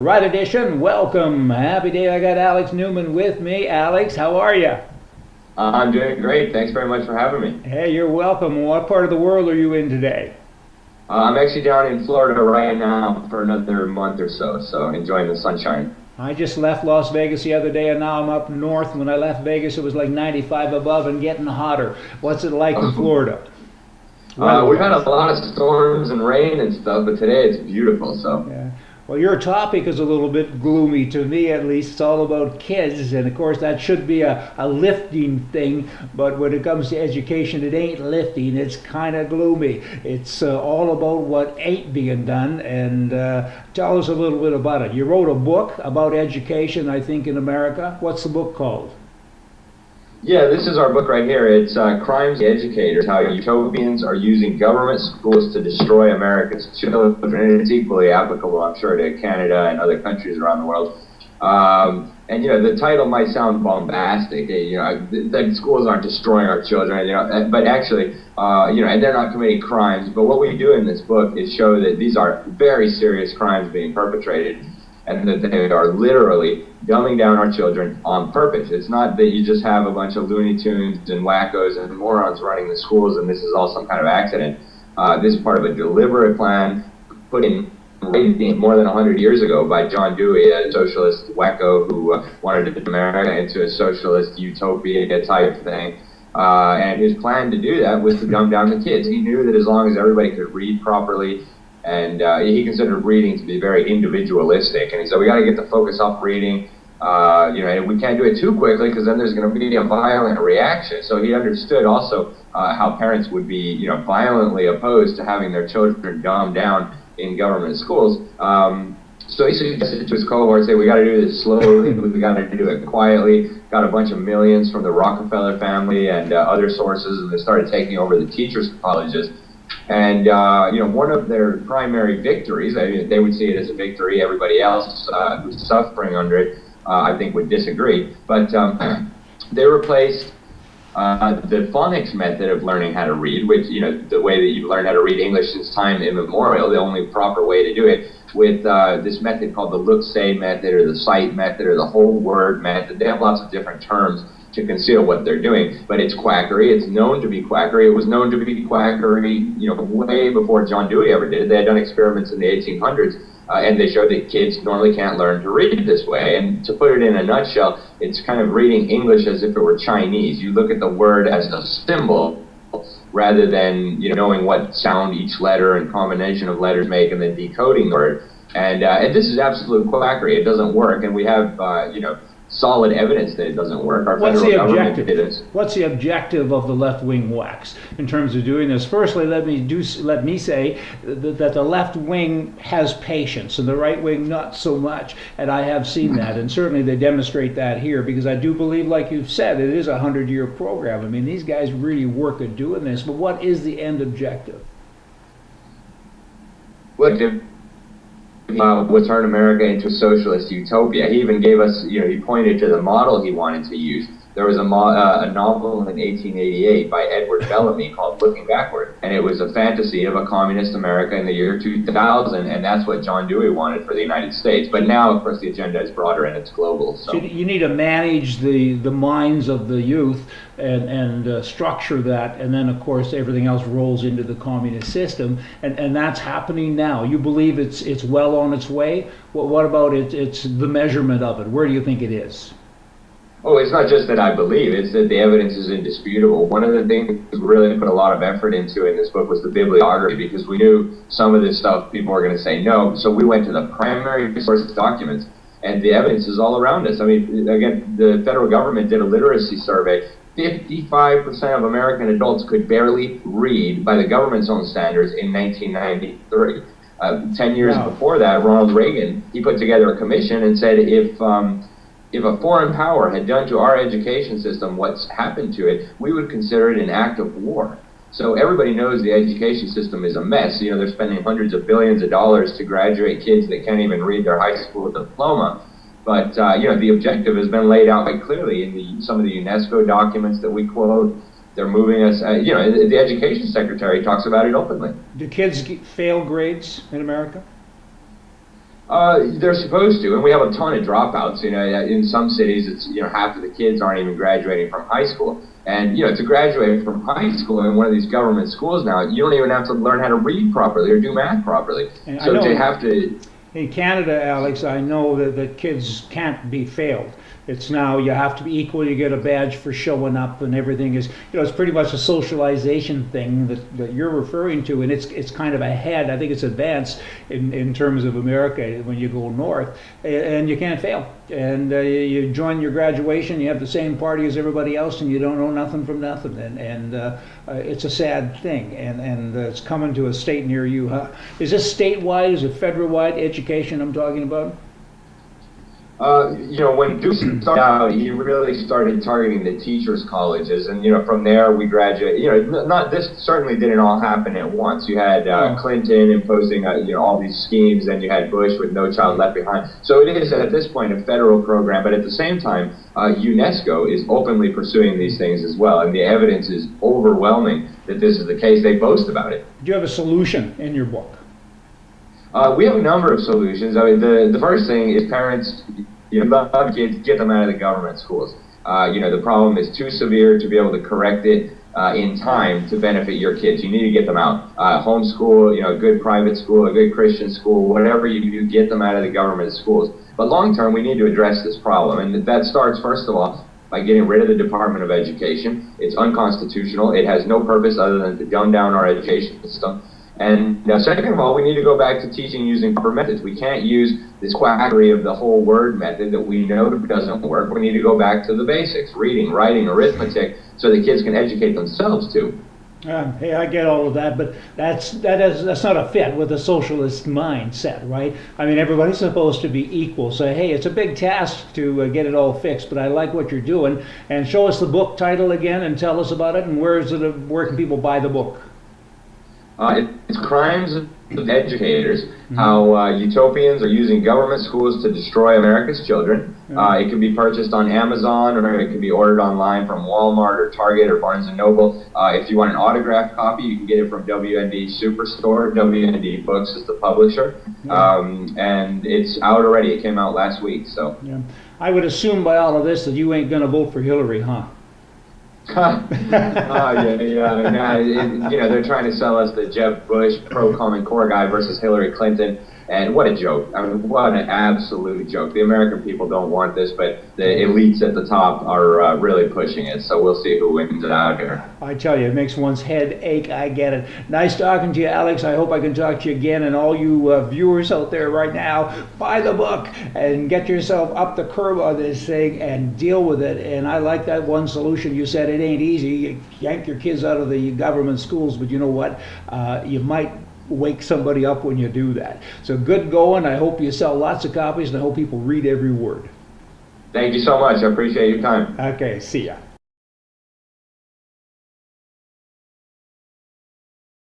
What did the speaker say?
Right edition, welcome. Happy day. I got Alex Newman with me. Alex, how are you? I'm doing great. Thanks very much for having me. Hey, you're welcome. What part of the world are you in today? I'm actually down in Florida right now for another month or so enjoying the sunshine. I just left Las Vegas the other day and now I'm up north. When I left Vegas, it was like 95 above and getting hotter. What's it like in Florida? We've had a lot of storms and rain and stuff, but today it's beautiful. Yeah. Well, your topic is a little bit gloomy to me, at least. It's all about kids, and of course that should be a lifting thing, but when it comes to education, it ain't lifting. It's kind of gloomy. It's all about what ain't being done, and tell us a little bit about it. You wrote a book about education, I think, in America. What's the book called? Yeah, this is our book right here. It's Crimes Educators, How Utopians Are Using Government Schools to Destroy America's Children. And it's equally applicable, I'm sure, to Canada and other countries around the world. And, the title might sound bombastic. That schools aren't destroying our children, but actually, and they're not committing crimes. But what we do in this book is show that these are very serious crimes being perpetrated, and that they are literally dumbing down our children on purpose. It's not that you just have a bunch of Looney Tunes and wackos and morons running the schools and this is all some kind of accident. This is part of a deliberate plan put in more than 100 years ago by John Dewey, a socialist wacko who wanted to turn America into a socialist utopia type thing. And his plan to do that was to dumb down the kids. He knew that as long as everybody could read properly, and he considered reading to be very individualistic, and he said we got to get the focus off reading, and we can't do it too quickly because then there's going to be a violent reaction. So he understood also how parents would be, violently opposed to having their children dumbed down in government schools. So he suggested to his cohorts, say we got to do this slowly, we got to do it quietly. Got a bunch of millions from the Rockefeller family and other sources, and they started taking over the teachers' colleges. And, one of their primary victories, they would see it as a victory. Everybody else who's suffering under it, I think, would disagree. But they replaced the phonics method of learning how to read, which, the way that you've learned how to read English since time immemorial, the only proper way to do it, with this method called the look-say method or the sight method or the whole word method. They have lots of different terms to conceal what they're doing, but it's quackery. It's known to be quackery. It was known to be quackery, way before John Dewey ever did. They had done experiments in the 1800s, and they showed that kids normally can't learn to read this way. And to put it in a nutshell, it's kind of reading English as if it were Chinese. You look at the word as a symbol rather than knowing what sound each letter and combination of letters make and then decoding the word. And this is absolute quackery. It doesn't work, and we have solid evidence that it doesn't work. Our federal government did it. What's the objective of the left-wing whacks in terms of doing this? Firstly, let me say that the left wing has patience and the right wing not so much, and I have seen that, and certainly they demonstrate that here, because I do believe, like you've said, it is a 100-year program. I mean, these guys really work at doing this, but what is the end objective? Would turn America into a socialist utopia. He even gave us, he pointed to the model he wanted to use. There was a novel in 1888 by Edward Bellamy called Looking Backward, and it was a fantasy of a communist America in the year 2000, and that's what John Dewey wanted for the United States. But now, of course, the agenda is broader and it's global. So you need to manage the minds of the youth and structure that, and then, of course, everything else rolls into the communist system, and that's happening now. You believe it's well on its way? What about it's the measurement of it? Where do you think it is? Oh, it's not just that I believe, it's that the evidence is indisputable. One of the things we really put a lot of effort into in this book was the bibliography, because we knew some of this stuff people were going to say no. So we went to the primary source documents, and the evidence is all around us. I mean, again, the federal government did a literacy survey. 55% of American adults could barely read by the government's own standards in 1993. 10 years before that, Ronald Reagan, he put together a commission and said if a foreign power had done to our education system what's happened to it, we would consider it an act of war. So everybody knows the education system is a mess. They're spending hundreds of billions of dollars to graduate kids that can't even read their high school diploma. But, the objective has been laid out quite clearly in some of the UNESCO documents that we quote. They're moving us, the education secretary talks about it openly. Do kids fail grades in America? They're supposed to, and we have a ton of dropouts. In some cities, it's half of the kids aren't even graduating from high school. And to graduate from high school in one of these government schools now, you don't even have to learn how to read properly or do math properly. And so to have to. In Canada, Alex, I know that the kids can't be failed. It's now you have to be equal. You get a badge for showing up, and everything is, it's pretty much a socialization thing that you're referring to, and it's kind of ahead. I think it's advanced in terms of America when you go north, and you can't fail. And you join your graduation, you have the same party as everybody else, and you don't know nothing from nothing. And it's a sad thing, and it's coming to a state near you. Huh? Is this statewide? Is it federal-wide education I'm talking about? When Dewey started out, he really started targeting the teachers' colleges, and from there we graduated. This certainly didn't all happen at once. You had Clinton imposing all these schemes, and you had Bush with No Child Left Behind. So it is at this point a federal program, but at the same time, UNESCO is openly pursuing these things as well, and the evidence is overwhelming that this is the case. They boast about it. Do you have a solution in your book? We have a number of solutions. I mean, the first thing is parents, love kids, get them out of the government schools. The problem is too severe to be able to correct it in time to benefit your kids. You need to get them out. Homeschool, a good private school, a good Christian school, whatever you do, get them out of the government schools. But long term, we need to address this problem. And that starts, first of all, by getting rid of the Department of Education. It's unconstitutional. It has no purpose other than to dumb down our education system. And second of all, we need to go back to teaching using proper methods. We can't use this quackery of the whole word method that we know doesn't work. We need to go back to the basics, reading, writing, arithmetic, so the kids can educate themselves too. Hey, I get all of that, but that's not a fit with a socialist mindset, right? I mean, everybody's supposed to be equal. So, hey, it's a big task to get it all fixed, but I like what you're doing. And show us the book title again and tell us about it, and where can people buy the book? It's Crimes of Educators, how utopians are using government schools to destroy America's children. It can be purchased on Amazon, or it can be ordered online from Walmart or Target or Barnes & Noble. If you want an autographed copy, you can get it from WND Superstore. WND Books is the publisher. And it's out already. It came out last week. So I would assume by all of this that you ain't going to vote for Hillary, huh? They're trying to sell us the Jeb Bush pro-Common Core guy versus Hillary Clinton, and what a joke. I mean, what an absolute joke. The American people don't want this, but the elites at the top are really pushing it, so we'll see who wins it out here. I tell you, it makes one's head ache. I get it. Nice talking to you, Alex. I hope I can talk to you again, and all you viewers out there right now, buy the book and get yourself up the curb on this thing and deal with it. And I like that one solution you said. It ain't easy. You yank your kids out of the government schools, but you know what? You might wake somebody up when you do that. So good going. I hope you sell lots of copies, and I hope people read every word. Thank you so much. I appreciate your time. Okay, see ya.